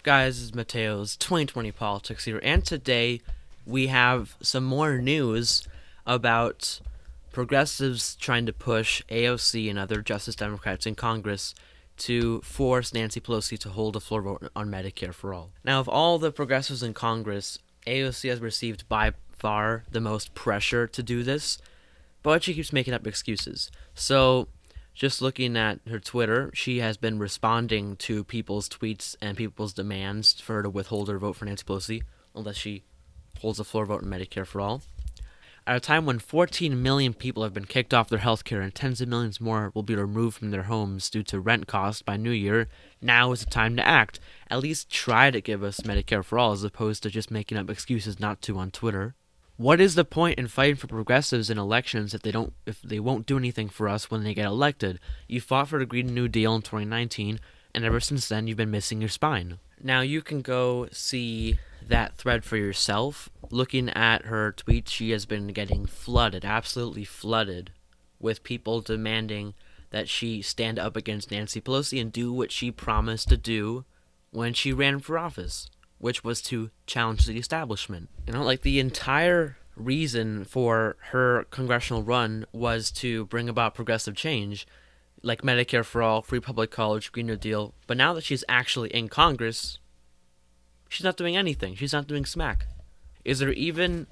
Guys, it's Mateo's 2020 Politics here, and today we have some more news about progressives trying to push AOC and other Justice Democrats in Congress to force Nancy Pelosi to hold a floor vote on Medicare for all. Now, of all the progressives in Congress, AOC has received by far the most pressure to do this, but she keeps making up excuses. So, just looking at her Twitter, she has been responding to people's tweets and people's demands for her to withhold her vote for Nancy Pelosi unless she holds a floor vote on Medicare for all. At a time when 14 million people have been kicked off their health care and tens of millions more will be removed from their homes due to rent costs by New Year, now is the time to act. At least try to give us Medicare for all as opposed to just making up excuses not to on Twitter. What is the point in fighting for progressives in elections if they won't do anything for us when they get elected? You fought for the Green New Deal in 2019, and ever since then you've been missing your spine. Now you can go see that thread for yourself. Looking at her tweets, she has been getting flooded, absolutely flooded, with people demanding that she stand up against Nancy Pelosi and do what she promised to do when she ran for office, which was to challenge the establishment. The entire reason for her congressional run was to bring about progressive change, like Medicare for all, free public college, Green New Deal. But now that she's actually in Congress, she's not doing anything. She's not doing smack. Is there even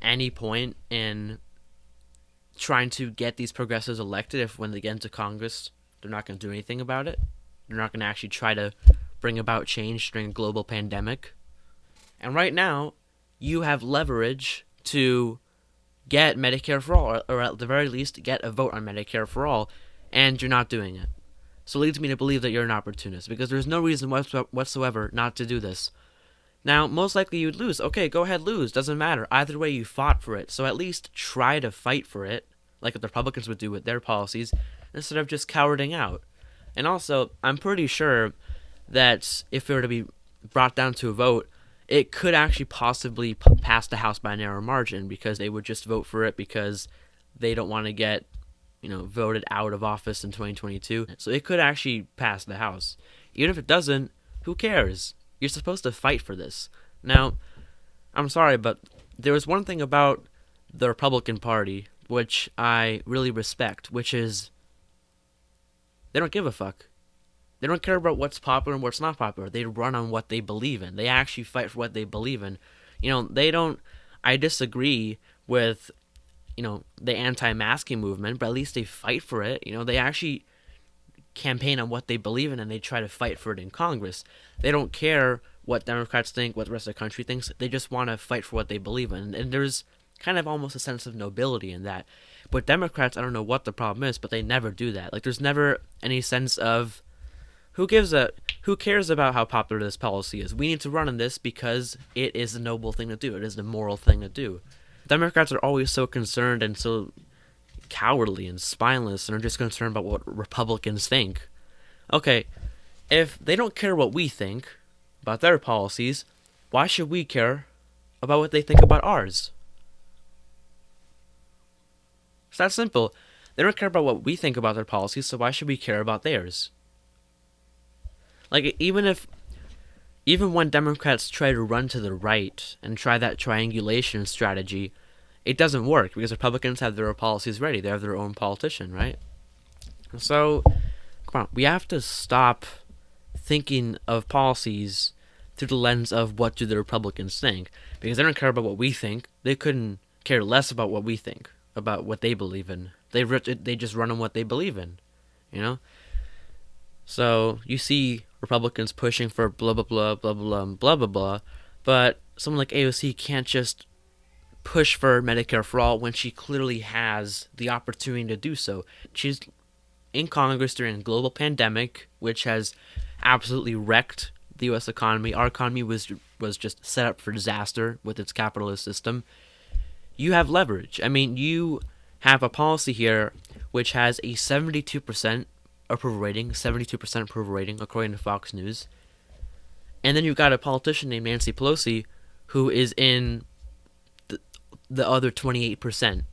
any point in trying to get these progressives elected if when they get into Congress, they're not going to do anything about it? They're not going to actually try to bring about change during a global pandemic? And right now, you have leverage to get Medicare for all, or at the very least, get a vote on Medicare for all, and you're not doing it. So it leads me to believe that you're an opportunist, because there's no reason whatsoever not to do this. Now, most likely you'd lose. Okay, go ahead, lose. Doesn't matter. Either way, you fought for it. So at least try to fight for it, like the Republicans would do with their policies, instead of just cowarding out. And also, I'm pretty sure that if it were to be brought down to a vote, it could actually possibly pass the House by a narrow margin because they would just vote for it because they don't want to get, voted out of office in 2022. So it could actually pass the House. Even if it doesn't, who cares? You're supposed to fight for this. Now, I'm sorry, but there was one thing about the Republican Party which I really respect, which is they don't give a fuck. They don't care about what's popular and what's not popular. They run on what they believe in. They actually fight for what they believe in. They don't. I disagree with, the anti-masking movement, but at least they fight for it. They actually campaign on what they believe in and they try to fight for it in Congress. They don't care what Democrats think, what the rest of the country thinks. They just want to fight for what they believe in. And there's kind of almost a sense of nobility in that. But Democrats, I don't know what the problem is, but they never do that. There's never any sense of who cares about how popular this policy is? We need to run on this because it is a noble thing to do. It is the moral thing to do. Democrats are always so concerned and so cowardly and spineless and are just concerned about what Republicans think. Okay, if they don't care what we think about their policies, why should we care about what they think about ours? It's that simple. They don't care about what we think about their policies, so why should we care about theirs? Even when Democrats try to run to the right and try that triangulation strategy, it doesn't work because Republicans have their policies ready. They have their own politician, right? So, come on, we have to stop thinking of policies through the lens of what do the Republicans think, because they don't care about what we think. They couldn't care less about what we think, about what they believe in. They just run on what they believe in, So you see Republicans pushing for blah blah blah blah blah blah blah blah, but someone like AOC can't just push for Medicare for all when she clearly has the opportunity to do so. She's in Congress during a global pandemic, which has absolutely wrecked the U.S. economy. Our economy was just set up for disaster with its capitalist system. You have leverage. You have a policy here which has a 72% approval rating, according to Fox News. And then you've got a politician named Nancy Pelosi who is in the other 28%.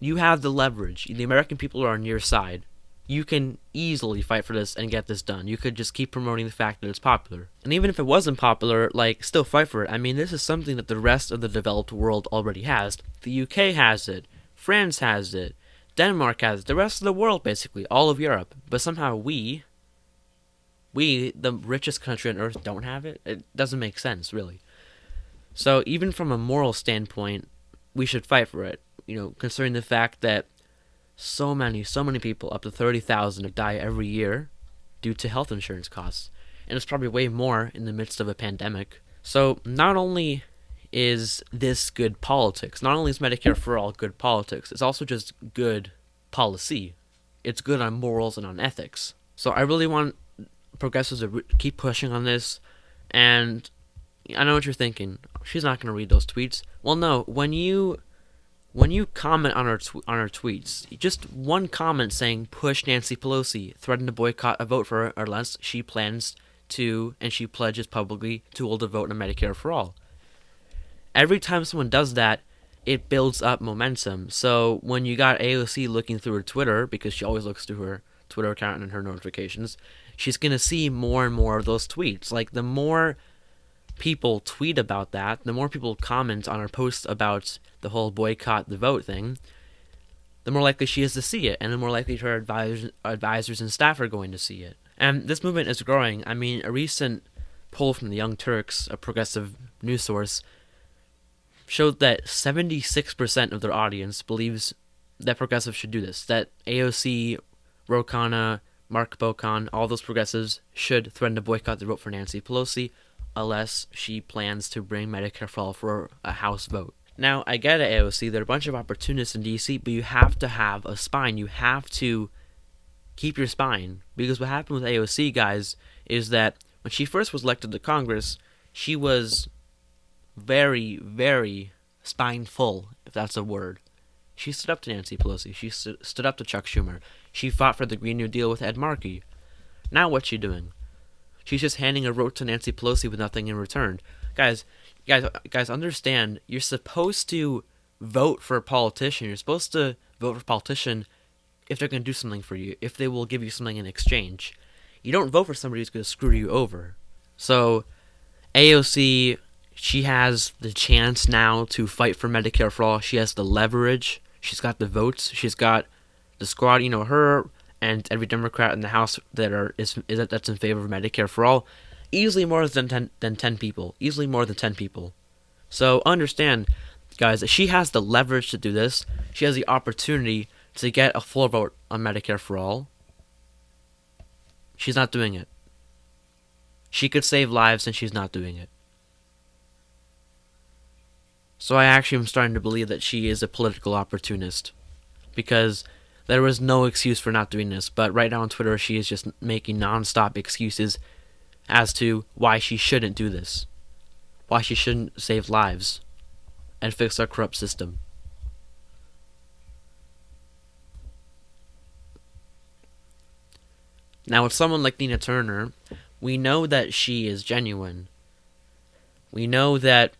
You have the leverage. The American people are on your side. you can easily fight for this and get this done. You could just keep promoting the fact that it's popular. And even if it wasn't popular, like, still fight for it. I mean, this is something that the rest of the developed world already has. The UK has it. France has it. Denmark has it. The rest of the world, basically. All of Europe. But somehow we, the richest country on Earth, don't have it? It doesn't make sense, really. So even from a moral standpoint, we should fight for it. You know, considering the fact that so many people, up to 30,000, die every year due to health insurance costs. And it's probably way more in the midst of a pandemic. So not only is this good politics, not only is Medicare for All good politics, it's also just good policy. It's good on morals and on ethics. So I really want progressives to keep pushing on this. And I know what you're thinking. She's not going to read those tweets. Well, no. When you comment on our tweets, just one comment saying push Nancy Pelosi, threaten to boycott a vote for her unless she plans to, and she pledges publicly to hold a vote on Medicare for All. Every time someone does that, it builds up momentum. So when you got AOC looking through her Twitter, because she always looks through her Twitter account and her notifications, she's going to see more and more of those tweets. Like, the more people tweet about that, the more people comment on her posts about the whole boycott the vote thing, the more likely she is to see it, and the more likely her advisors and staff are going to see it. And this movement is growing. I mean, a recent poll from the Young Turks, a progressive news source, showed that 76% of their audience believes that progressives should do this, that AOC, Ro Khanna, Mark Bocan, all those progressives should threaten to boycott the vote for Nancy Pelosi unless she plans to bring Medicare for All for a House vote. Now, I get it, AOC, there are a bunch of opportunists in D.C., but you have to have a spine. You have to keep your spine. Because what happened with AOC, guys, is that when she first was elected to Congress, she was very, very spineful, if that's a word. She stood up to Nancy Pelosi. She stood up to Chuck Schumer. She fought for the Green New Deal with Ed Markey. Now what's she doing? She's just handing a vote to Nancy Pelosi with nothing in return. Guys, understand, you're supposed to vote for a politician. You're supposed to vote for a politician if they're going to do something for you, if they will give you something in exchange. You don't vote for somebody who's going to screw you over. So, AOC, she has the chance now to fight for Medicare for All. She has the leverage. She's got the votes. She's got the squad, her and every Democrat in the House that's in favor of Medicare for All. Easily more than 10 people. Easily more than 10 people. So understand, guys, that she has the leverage to do this. She has the opportunity to get a full vote on Medicare for All. She's not doing it. She could save lives, and she's not doing it. So I actually am starting to believe that she is a political opportunist. Because there was no excuse for not doing this. But right now on Twitter, she is just making non-stop excuses as to why she shouldn't do this. Why she shouldn't save lives and fix our corrupt system. Now, with someone like Nina Turner, we know that she is genuine. We know that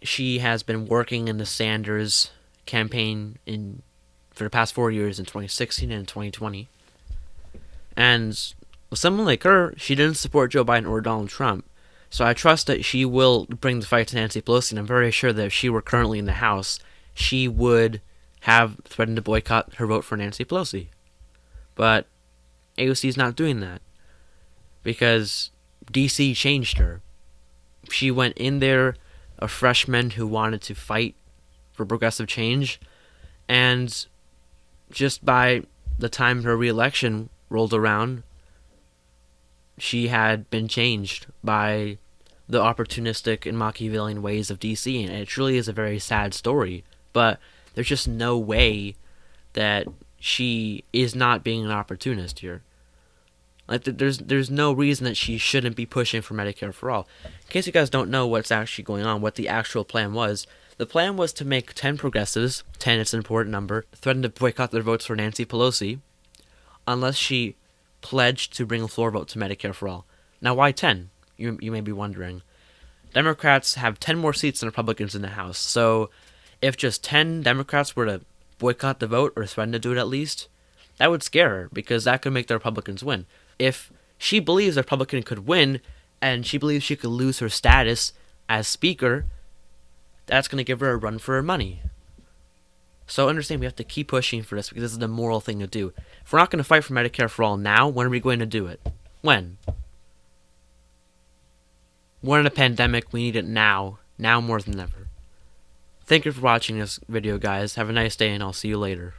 she has been working in the Sanders campaign for the past 4 years, in 2016 and 2020. And with someone like her, she didn't support Joe Biden or Donald Trump. So I trust that she will bring the fight to Nancy Pelosi, and I'm very sure that if she were currently in the House, she would have threatened to boycott her vote for Nancy Pelosi. But AOC is not doing that because DC changed her. She went in there a freshman who wanted to fight for progressive change, and just by the time her re-election rolled around, she had been changed by the opportunistic and Machiavellian ways of DC, and it truly is a very sad story. But there's just no way that she is not being an opportunist here. Like, there's no reason that she shouldn't be pushing for Medicare for All. In case you guys don't know what's actually going on, what the actual plan was, the plan was to make 10 progressives, 10 is an important number, threaten to boycott their votes for Nancy Pelosi unless she pledged to bring a floor vote to Medicare for All. Now, why 10? You may be wondering. Democrats have 10 more seats than Republicans in the House, so if just 10 Democrats were to boycott the vote, or threaten to do it at least, That would scare her because that could make the Republicans win. If she believes the Republican could win and she believes she could lose her status as Speaker, that's going to give her a run for her money. So understand, we have to keep pushing for this because this is the moral thing to do. If we're not going to fight for Medicare for all now, when are we going to do it? When? We're in a pandemic. We need it now. Now more than ever. Thank you for watching this video, guys. Have a nice day, and I'll see you later.